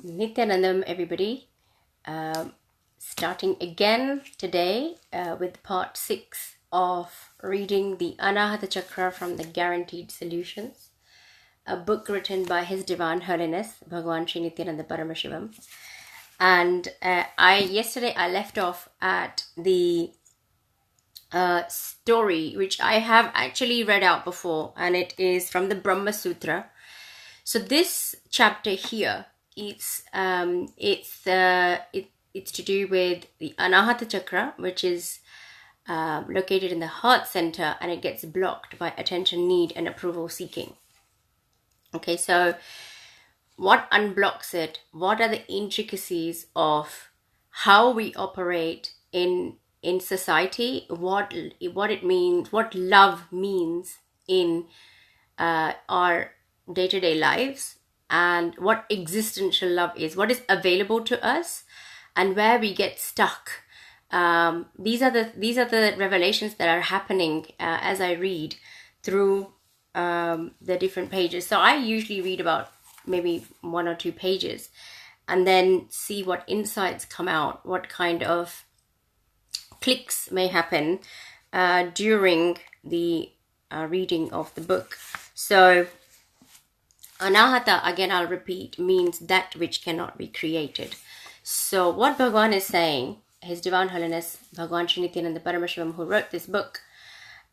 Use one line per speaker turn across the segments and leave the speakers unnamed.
Nithyanandam, everybody. Starting again today with part 6 of reading the Anahanta Chakra from the Guaranteed Solutions, a book written by His Divine Holiness, Bhagavan Sri Nithyananda Paramashivam. And yesterday I left off at the story which I have actually read out before, and it is from the Brahma Sutra. So this chapter here, it's to do with the Anahanta Chakra, which is located in the heart center, and it gets blocked by attention need and approval seeking. Okay, so what unblocks it? What are the intricacies of how we operate in society? What it means? What love means in our day-to-day lives, and what existential love is, what is available to us, and where we get stuck. These are the revelations that are happening as I read through the different pages. So I usually read about maybe 1 or 2 pages and then see what insights come out, what kind of clicks may happen during the reading of the book. So Anahata, again I'll repeat, means that which cannot be created. So what Bhagavan is saying, His Divine Holiness Bhagavan Sri Nithyananda Paramashivam, who wrote this book,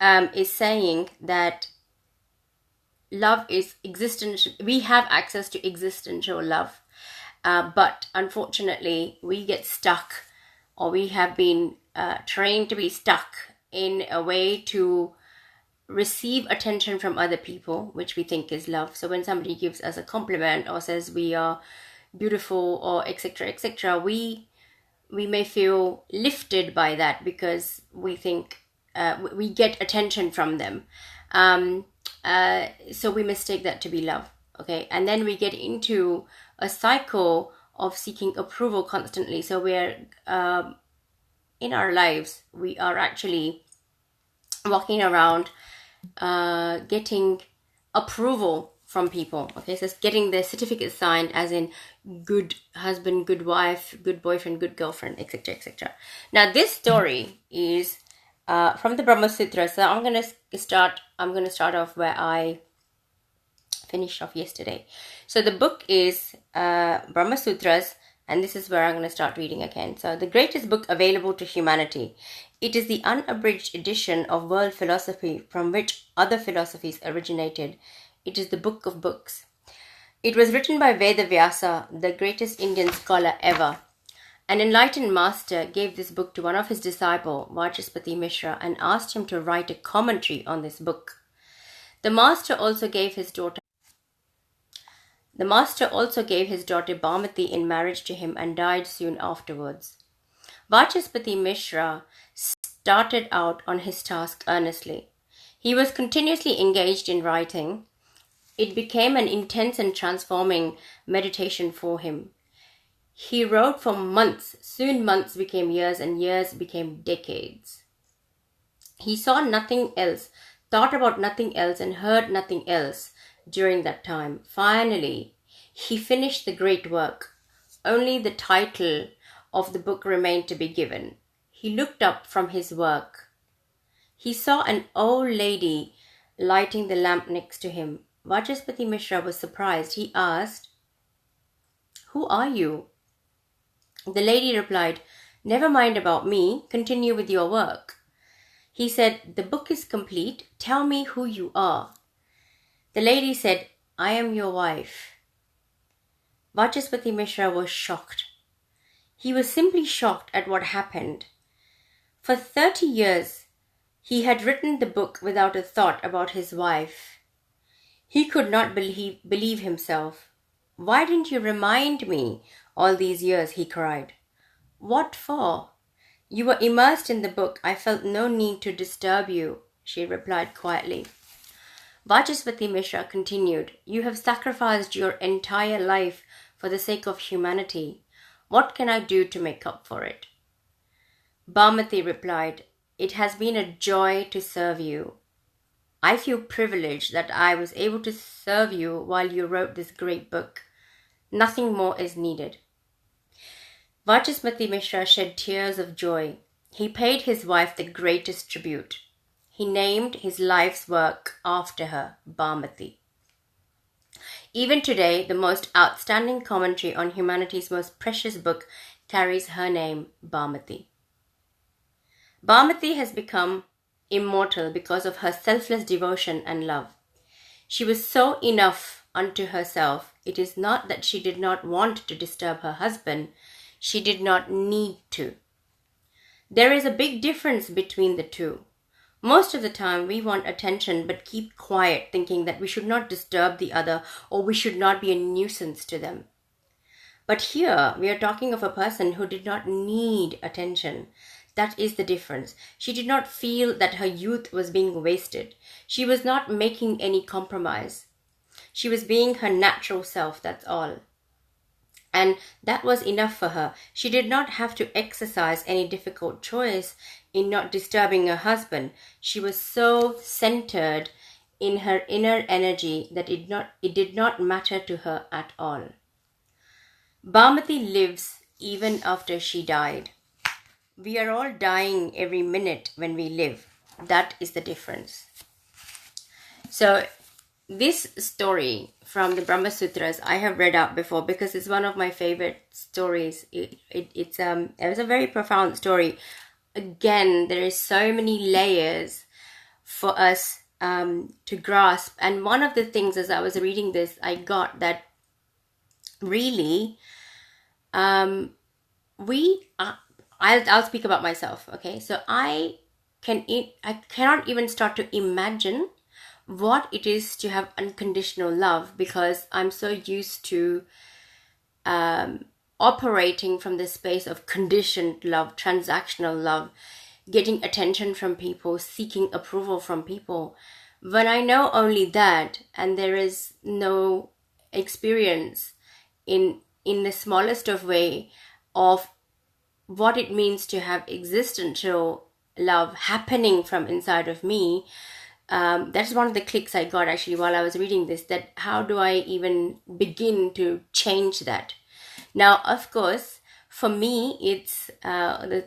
is saying that love is existential. We have access to existential love, but unfortunately we get stuck, or we have been trained to be stuck in a way to receive attention from other people, which we think is love. So when somebody gives us a compliment or says we are beautiful, or etc., we may feel lifted by that because we think we get attention from them. So we mistake that to be love. Okay, and then we get into a cycle of seeking approval constantly. So we're in our lives, we are actually walking around getting approval from people. Okay, so it's getting the certificate signed, as in good husband, good wife, good boyfriend, good girlfriend, etc. Now this story is from the Brahma Sutras. So I'm gonna start off where I finished off yesterday. So the book is Brahma Sutras, and this is where I'm going to start reading again. So the greatest book available to humanity. It is the unabridged edition of world philosophy from which other philosophies originated. It is the book of books. It was written by Vedavyasa, the greatest Indian scholar ever. An enlightened master gave this book to one of his disciples, Vachaspati Mishra, and asked him to write a commentary on this book. The master also gave his daughter Bamati in marriage to him and died soon afterwards. Vachaspati Mishra started out on his task earnestly. He was continuously engaged in writing. It became an intense and transforming meditation for him. He wrote for months. Soon months became years, and years became decades. He saw nothing else, thought about nothing else, and heard nothing else during that time. Finally, he finished the great work. Only the title of the book remained to be given. He looked up from his work. He saw an old lady lighting the lamp next to him. Vachaspati Mishra was surprised. He asked, "Who are you?" The lady replied, "Never mind about me. Continue with your work." He said, "The book is complete. Tell me who you are." The lady said, "I am your wife." Vachaspati Mishra was shocked. He was simply shocked at what happened. For 30 years, he had written the book without a thought about his wife. He could not believe himself. "Why didn't you remind me all these years?" he cried. "What for? You were immersed in the book. I felt no need to disturb you," she replied quietly. Vachaspati Mishra continued, "You have sacrificed your entire life for the sake of humanity. What can I do to make up for it?" Bamati replied, "It has been a joy to serve you. I feel privileged that I was able to serve you while you wrote this great book. Nothing more is needed. Vachaspati Mishra shed tears of joy. He paid his wife the greatest tribute. He named his life's work after her, Bamati. Even today, the most outstanding commentary on humanity's most precious book carries her name, Bamati. Bamati has become immortal because of her selfless devotion and love. She was so enough unto herself. It is not that she did not want to disturb her husband. She did not need to. There is a big difference between the two. Most of the time, we want attention but keep quiet, thinking that we should not disturb the other or we should not be a nuisance to them. But here, we are talking of a person who did not need attention. That is the difference. She did not feel that her youth was being wasted. She was not making any compromise. She was being her natural self, that's all. And that was enough for her. She did not have to exercise any difficult choice in not disturbing her husband. She was so centered in her inner energy that it did not matter to her at all. Bhamati lives even after she died. We are all dying every minute when we live. That is the difference. So this story from the Brahma Sutras I have read out before because it's one of my favorite stories. It was a very profound story. Again, there is so many layers for us to grasp. And one of the things as I was reading this, I got that really I'll speak about myself. Okay, so I cannot even start to imagine what it is to have unconditional love because I'm so used to operating from the space of conditioned love, transactional love, getting attention from people, seeking approval from people. When I know only that and there is no experience in the smallest of way of what it means to have existential love happening from inside of me, that's one of the clicks I got actually while I was reading this, that how do I even begin to change that? Now, of course, for me, it's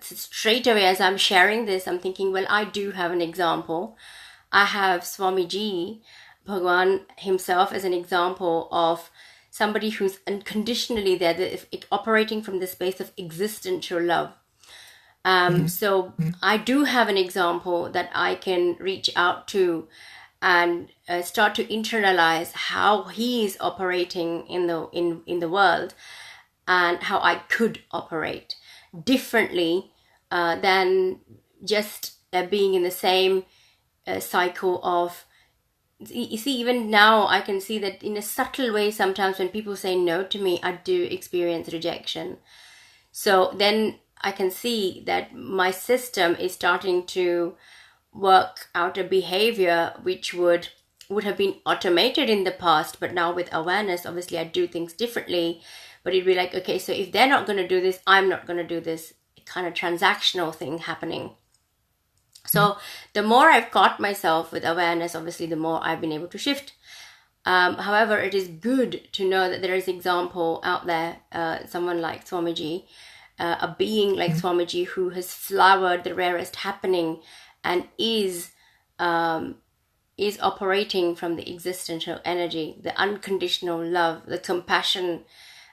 straight away as I'm sharing this, I'm thinking, well, I do have an example. I have Swamiji, Bhagavan himself as an example of somebody who's unconditionally there, operating from the space of existential love. So I do have an example that I can reach out to and start to internalize how he is operating in the world and how I could operate differently than just being in the same cycle of. You see, even now I can see that in a subtle way sometimes when people say no to me, I do experience rejection. So then I can see that my system is starting to work out a behavior which would have been automated in the past, but now with awareness, obviously I do things differently. But it'd be like, okay, so if they're not going to do this, I'm not going to do this, kind of transactional thing happening. So the more I've caught myself with awareness, obviously the more I've been able to shift. However, it is good to know that there is example out there, someone like Swamiji, a being like Swamiji who has flowered the rarest happening and is operating from the existential energy, the unconditional love, the compassion,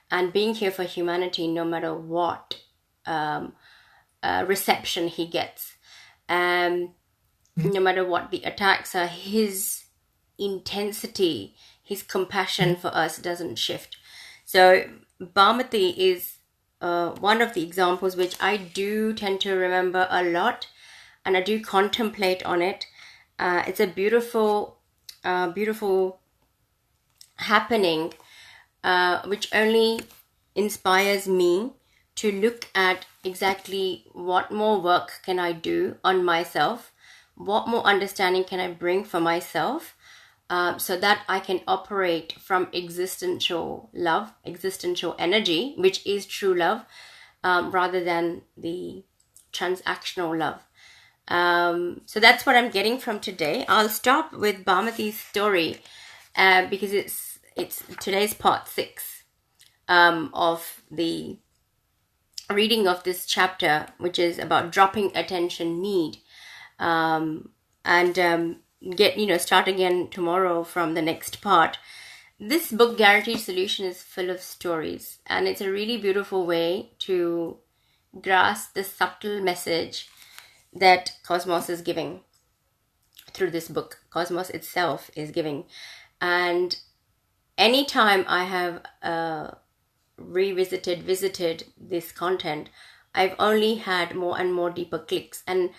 and being here for humanity no matter what reception he gets. No matter what the attacks are, his intensity, his compassion for us doesn't shift. So Bhamati is one of the examples which I do tend to remember a lot, and I do contemplate on it. It's a beautiful happening which only inspires me to look at exactly what more work can I do on myself, what more understanding can I bring for myself, so that I can operate from existential love, existential energy, which is true love, rather than the transactional love. So that's what I'm getting from today. I'll stop with Bhamati's story because it's today's part 6. of the reading of this chapter, which is about dropping attention need, and start again tomorrow from the next part. This book, Guaranteed Solution, is full of stories, and it's a really beautiful way to grasp the subtle message that Cosmos is giving through this book. Cosmos itself is giving. And anytime I have visited this content, I've only had more and more deeper clicks, and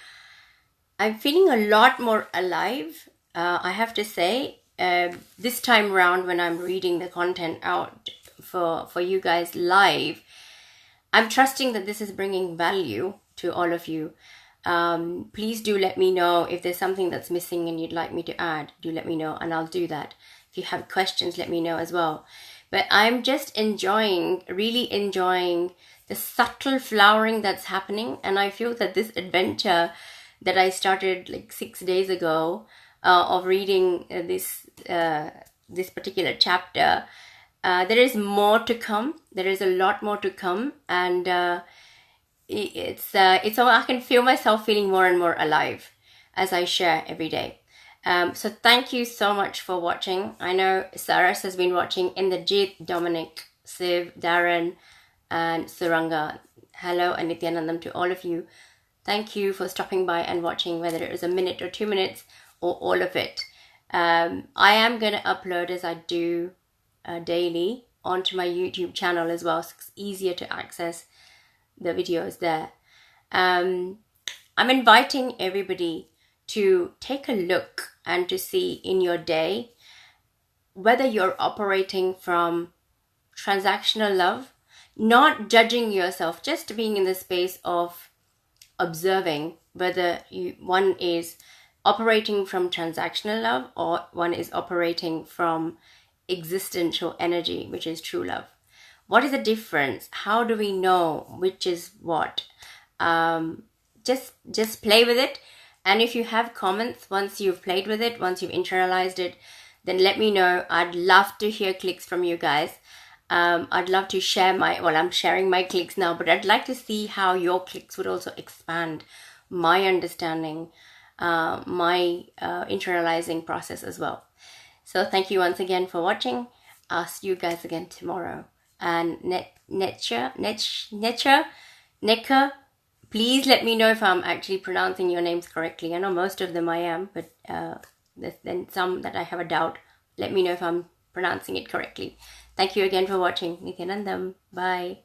I'm feeling a lot more alive, I have to say. This time round, when I'm reading the content out for you guys live, I'm trusting that this is bringing value to all of you. Please do let me know if there's something that's missing and you'd like me to add. Do let me know and I'll do that. If you have questions, let me know as well. But I'm just really enjoying the subtle flowering that's happening. And I feel that this adventure that I started like 6 days ago, of reading this particular chapter, there is more to come. There is a lot more to come, and it's all, I can feel myself feeling more and more alive as I share every day. So thank you so much for watching. I know Saras has been watching, Inderjit, Dominic, Siv, Darren, and Suranga. Hello and Nithyanandam to all of you. Thank you for stopping by and watching, whether it was a minute or 2 minutes or all of it. I am going to upload, as I do daily, onto my YouTube channel as well, so it's easier to access the videos there. I'm inviting everybody to take a look and to see in your day whether you're operating from transactional love, not judging yourself, just being in the space of observing whether one is operating from transactional love or one is operating from existential energy, which is true love. What is the difference? How do we know which is what? Just play with it. And if you have comments, once you've played with it, once you've internalized it, then let me know. I'd love to hear clicks from you guys. I'd love to share I'm sharing my clicks now, but I'd like to see how your clicks would also expand my understanding, my internalizing process as well. So thank you once again for watching. I'll see you guys again tomorrow. And Necha, please let me know if I'm actually pronouncing your names correctly. I know most of them I am, but there's then some that I have a doubt. Let me know if I'm pronouncing it correctly. Thank you again for watching. Nithyanandam. Bye.